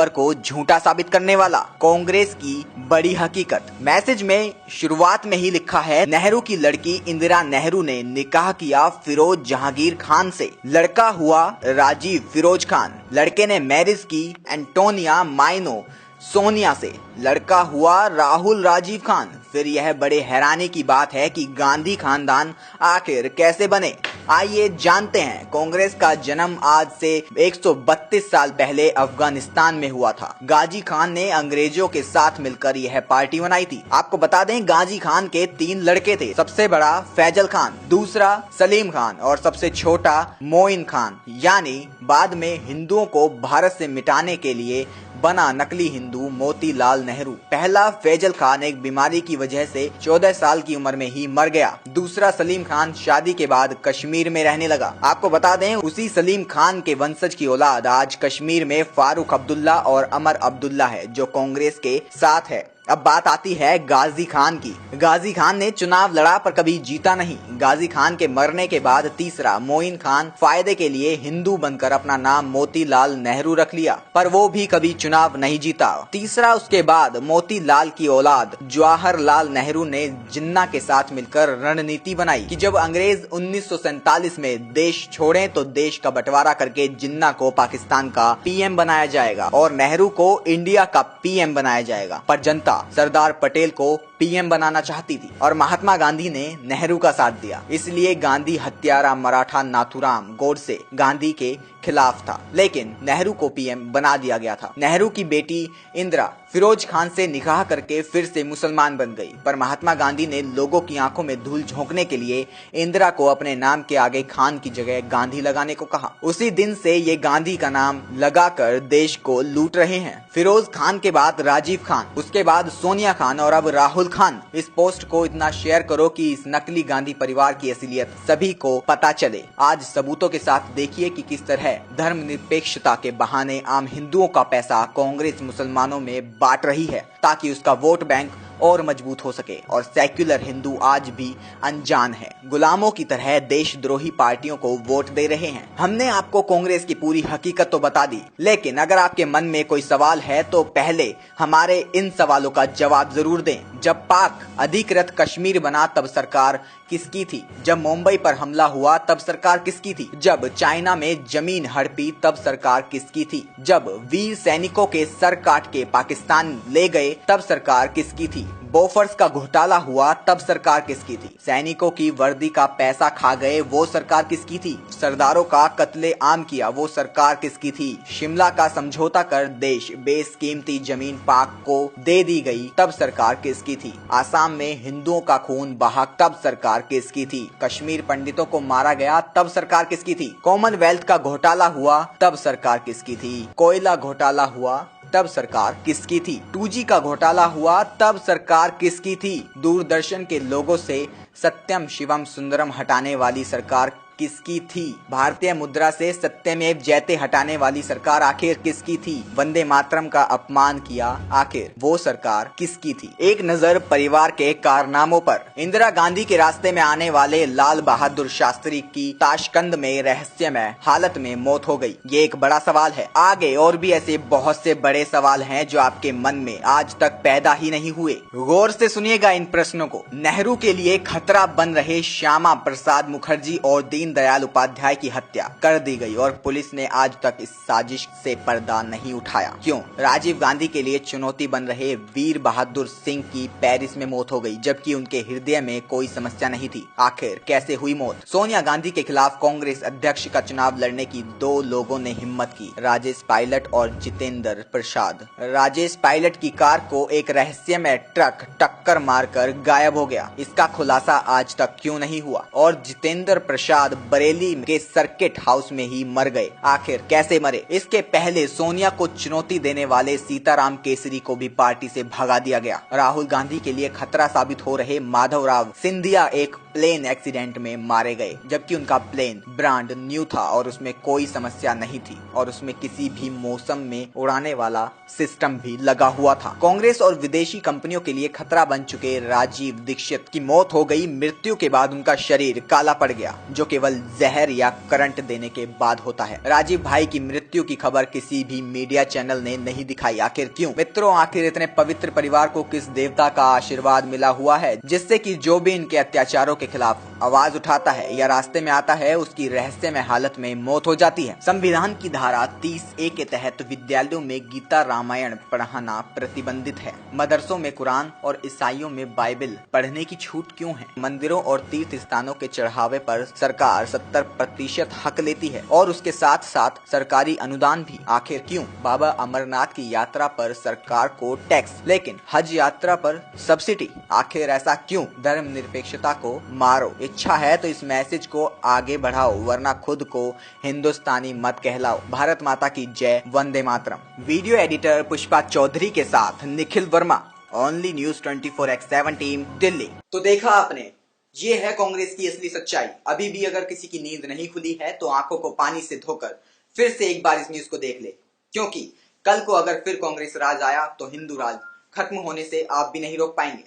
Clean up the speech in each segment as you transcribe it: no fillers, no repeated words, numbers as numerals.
को झूठा साबित करने वाला कांग्रेस की बड़ी हकीकत। मैसेज में शुरुआत में ही लिखा है, नेहरू की लड़की इंदिरा नेहरू ने निकाह किया फिरोज जहांगीर खान से, लड़का हुआ राजीव फिरोज खान। लड़के ने मैरिज की एंटोनिया माइनो सोनिया से, लड़का हुआ राहुल राजीव खान। फिर यह बड़े हैरानी की बात है कि गांधी खानदान आखिर कैसे बने। आइए जानते हैं। कांग्रेस का जन्म आज से 132 साल पहले अफगानिस्तान में हुआ था। गाजी खान ने अंग्रेजों के साथ मिलकर यह पार्टी बनाई थी। आपको बता दें, गाजी खान के 3 लड़के थे। सबसे बड़ा फैजल खान, दूसरा सलीम खान और सबसे छोटा मोइन खान। यानी बाद में हिंदुओं को भारत से मिटाने के लिए बना नकली हिंदू मोतीलाल नेहरू। पहला फैजल खान एक बीमारी की वजह से 14 साल की उम्र में ही मर गया। दूसरा सलीम खान शादी के बाद कश्मीर में रहने लगा। आपको बता दें, उसी सलीम खान के वंशज की औलाद आज कश्मीर में फारूक अब्दुल्ला और अमर अब्दुल्ला है, जो कांग्रेस के साथ है। अब बात आती है गाजी खान की। गाजी खान ने चुनाव लड़ा पर कभी जीता नहीं। गाजी खान के मरने के बाद तीसरा मोइन खान फायदे के लिए हिंदू बनकर अपना नाम मोतीलाल नेहरू रख लिया, पर वो भी कभी चुनाव नहीं जीता। तीसरा उसके बाद मोतीलाल की औलाद जवाहरलाल नेहरू ने जिन्ना के साथ मिलकर रणनीति बनाई कि जब अंग्रेज 1947 में देश छोड़े तो देश का बंटवारा करके जिन्ना को पाकिस्तान का पीएम बनाया जाएगा और नेहरू को इंडिया का पीएम बनाया जाएगा। पर जनता सरदार पटेल को पीएम बनाना चाहती थी और महात्मा गांधी ने नेहरू का साथ दिया। इसलिए गांधी हत्यारा मराठा नाथूराम गोडसे गांधी के खिलाफ था, लेकिन नेहरू को पीएम बना दिया गया था। नेहरू की बेटी इंदिरा फिरोज खान से निकाह करके फिर से मुसलमान बन गई, पर महात्मा गांधी ने लोगों की आंखों में धूल झोंकने के लिए इंदिरा को अपने नाम के आगे खान की जगह गांधी लगाने को कहा। उसी दिन से ये गांधी का नाम लगाकर देश को लूट रहे हैं। फिरोज खान के बाद राजीव खान, उसके बाद सोनिया खान और अब राहुल खान। इस पोस्ट को इतना शेयर करो कि इस नकली गांधी परिवार की असलियत सभी को पता चले। आज सबूतों के साथ देखिए कि किस तरह धर्मनिरपेक्षता के बहाने आम हिंदुओं का पैसा कांग्रेस मुसलमानों में बांट रही है, ताकि उसका वोट बैंक और मजबूत हो सके। और सेक्युलर हिंदू आज भी अनजान है, गुलामों की तरह देशद्रोही पार्टियों को वोट दे रहे हैं। हमने आपको कांग्रेस की पूरी हकीकत तो बता दी, लेकिन अगर आपके मन में कोई सवाल है तो पहले हमारे इन सवालों का जवाब जरूर दें। जब पाक अधिकृत कश्मीर बना तब सरकार किसकी थी? जब मुंबई पर हमला हुआ तब सरकार किसकी थी? जब चाइना में जमीन हड़पी तब सरकार किसकी थी? जब वीर सैनिकों के सर काट के पाकिस्तान ले गए तब सरकार किसकी थी? बोफर्स का घोटाला हुआ तब सरकार किसकी थी? सैनिकों की वर्दी का पैसा खा गए वो सरकार किसकी थी? सरदारों का कत्ले आम किया वो सरकार किसकी थी? शिमला का समझौता कर देश बेशकीमती जमीन पाक को दे दी गई तब सरकार किसकी थी? आसाम में हिंदुओं का खून बहा तब सरकार किसकी थी? कश्मीर पंडितों को मारा गया तब सरकार किसकी थी? कॉमनवेल्थ का घोटाला हुआ तब सरकार किसकी थी? कोयला घोटाला हुआ तब सरकार किसकी थी? 2G का घोटाला हुआ तब सरकार किसकी थी? दूरदर्शन के लोगों से सत्यम शिवम सुंदरम हटाने वाली सरकार किसकी थी? भारतीय मुद्रा से सत्यमेव जयते हटाने वाली सरकार आखिर किसकी थी? वंदे मातरम का अपमान किया, आखिर वो सरकार किसकी थी? एक नजर परिवार के कारनामों पर। इंदिरा गांधी के रास्ते में आने वाले लाल बहादुर शास्त्री की ताशकंद में रहस्यमय हालत में मौत हो गई। ये एक बड़ा सवाल है। आगे और भी ऐसे बहुत से बड़े सवाल हैं जो आपके मन में आज तक पैदा ही नहीं हुए। गौर से सुनिएगा इन प्रश्नों को। नेहरू के लिए खतरा बन रहे श्यामा प्रसाद मुखर्जी और दीन दयाल उपाध्याय की हत्या कर दी गई और पुलिस ने आज तक इस साजिश से पर्दा नहीं उठाया। क्यों? राजीव गांधी के लिए चुनौती बन रहे वीर बहादुर सिंह की पेरिस में मौत हो गई, जबकि उनके हृदय में कोई समस्या नहीं थी। आखिर कैसे हुई मौत? सोनिया गांधी के खिलाफ कांग्रेस अध्यक्ष का चुनाव लड़ने की 2 लोगों ने हिम्मत की, राजेश पायलट और जितेंद्र प्रसाद। राजेश पायलट की कार को एक रहस्यमय ट्रक टक्कर मारकर गायब हो गया। इसका खुलासा आज तक क्यों नहीं हुआ? और जितेंद्र प्रसाद बरेली के सर्किट हाउस में ही मर गए। आखिर कैसे मरे? इसके पहले सोनिया को चुनौती देने वाले सीताराम केसरी को भी पार्टी से भगा दिया गया। राहुल गांधी के लिए खतरा साबित हो रहे माधवराव सिंधिया एक प्लेन एक्सीडेंट में मारे गए, जबकि उनका प्लेन ब्रांड न्यू था और उसमें कोई समस्या नहीं थी और उसमें किसी भी मौसम में उड़ाने वाला सिस्टम भी लगा हुआ था। कांग्रेस और विदेशी कंपनियों के लिए खतरा बन चुके राजीव दीक्षित की मौत हो गई। मृत्यु के बाद उनका शरीर काला पड़ गया, जो केवल जहर या करंट देने के बाद होता है। राजीव भाई की मृत्यु की खबर किसी भी मीडिया चैनल ने नहीं दिखाई। आखिर क्यों? मित्रों, आखिर इतने पवित्र परिवार को किस देवता का आशीर्वाद मिला हुआ है जिससे कि जो भी इनके अत्याचारों के खिलाफ आवाज उठाता है या रास्ते में आता है उसकी रहस्यमय हालत में मौत हो जाती है। संविधान की धारा 30A के तहत विद्यालयों में गीता रामायण पढ़ाना प्रतिबंधित है। मदरसों में कुरान और ईसाइयों में बाइबल पढ़ने की छूट क्यों है? मंदिरों और तीर्थ स्थानों के चढ़ावे पर सरकार 70% हक लेती है और उसके साथ साथ सरकारी अनुदान भी। आखिर क्यों? बाबा अमरनाथ की यात्रा पर सरकार को टैक्स, लेकिन हज यात्रा पर सब्सिडी। आखिर ऐसा क्यों? धर्मनिरपेक्षता को मारो। इच्छा है तो इस मैसेज को आगे बढ़ाओ, वरना खुद को हिंदुस्तानी मत कहलाओ। भारत माता की जय, वंदे मातरम। वीडियो एडिटर पुष्पा चौधरी के साथ Nikhil Verma, only news 24x7 team, Delhi. तो देखा आपने, ये है कांग्रेस की असली सच्चाई। अभी भी अगर किसी की नींद नहीं खुली है तो आंखों को पानी से धोकर फिर से एक बार इस न्यूज को देख ले, क्योंकि कल को अगर फिर कांग्रेस राज आया तो हिंदू राज खत्म होने से आप भी नहीं रोक पाएंगे।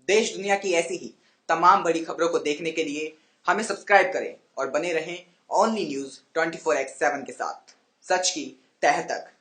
देश दुनिया की ऐसी ही तमाम बड़ी खबरों को देखने के लिए हमें सब्सक्राइब करें और बने रहें ओनली न्यूज 24x7 के साथ, सच की तह तक।